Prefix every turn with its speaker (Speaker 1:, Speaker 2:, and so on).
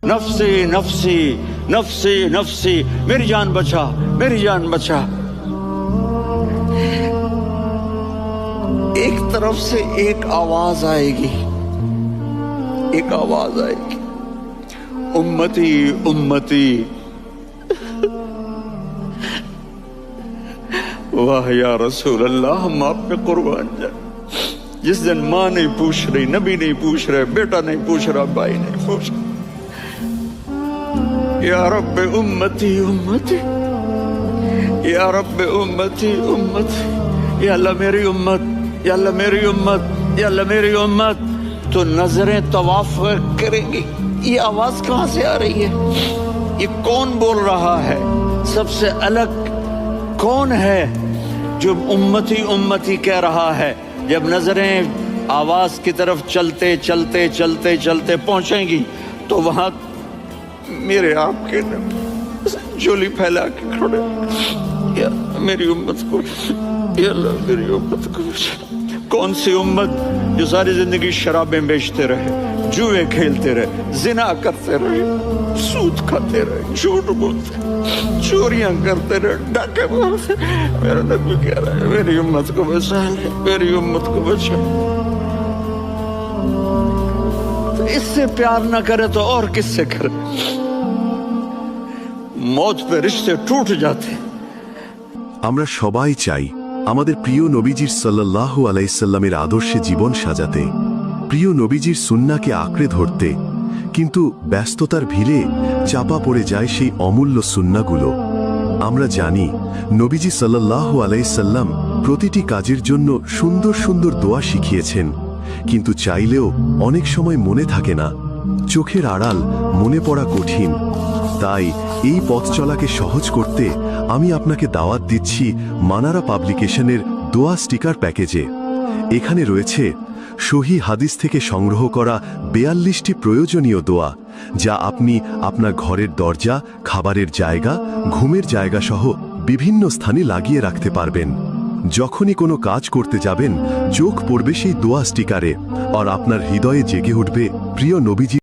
Speaker 1: नफ्सी नफ्सी नफ्सी नफ्सी, मेरी जान बचा, मेरी जान बचा। एक तरफ से एक आवाज आएगी, एक आवाज आएगी, उम्मती उम्मती। वाह या रसूल अल्लाह, हम आप पे कुर्बान जाए। जिस दिन माँ नहीं पूछ रही, नबी नहीं पूछ रहे, बेटा नहीं पूछ रहा, भाई नहीं पूछ रहा, या रब्बे उम्मती उम्मती, या रब्बे उम्मती उम्मती, या अल्लाह मेरी उम्मत, या अल्लाह मेरी उम्मत, या अल्लाह मेरी उम्मत। तो नजरें तवाफ करेंगी। ये आवाज कहां से आ रही है? ये कौन बोल रहा है? सबसे अलग कौन है जो उम्मती उम्मती कह रहा है? जब नजरें आवाज की तरफ चलते चलते चलते चलते पहुंचेंगी तो वहां मेरे आपके झोली फैला के खड़े, या मेरी उम्मत को, या अल्लाह मेरी उम्मत को। कौन सी उम्मत जो सारी जिंदगी शराबें बेचते रहे, जुए खेलते रहे, जिना करते रहे, सूद खाते रहे, झूठ बोलते, चोरियां करते रहे, डाके मारते। मेरा नबी कह रहा है मेरी उम्मत को बचा ले, मेरी उम्मत को बचा। तो इससे प्यार ना करे तो और किससे करे? मौत पे रिश्ते टूट जाते।
Speaker 2: আমরা সবাই চাই আমাদের প্রিয় নবীজির সাল্লাল্লাহু আলাইহি সাল্লামের আদর্শে জীবন সাজাতে, প্রিয় নবীজির সুন্নাহকে আঁকড়ে ধরতে, কিন্তু ব্যস্ততার ভিড়ে চাপা পড়ে যায় সেই অমূল্য সুন্নাহগুলো। আমরা জানি নবীজি সাল্লাল্লাহু আলাইহি সাল্লাম প্রতিটি কাজের জন্য সুন্দর সুন্দর দোয়া শিখিয়েছেন, কিন্তু চাইলেও অনেক সময় মনে থাকে না, চোখের আড়াল মনে পড়া কঠিন। তাই এই পথ চলাকে সহজ করতে আমি আপনাকে দাওয়াত দিচ্ছি মানারা পাবলিকেশনের দোয়া স্টিকার প্যাকেজে। এখানে রয়েছে সহি হাদিস থেকে সংগ্রহ করা ৪২টি প্রয়োজনীয় দোয়া, যা আপনি আপনার ঘরের দরজা, খাবারের জায়গা, ঘুমের জায়গা সহ বিভিন্ন স্থানে লাগিয়ে রাখতে পারবেন। যখনই কোনো কাজ করতে যাবেন চোখ পড়বে সেই দোয়া স্টিকারে, আর আপনার হৃদয়ে জেগে উঠবে প্রিয় নবীজি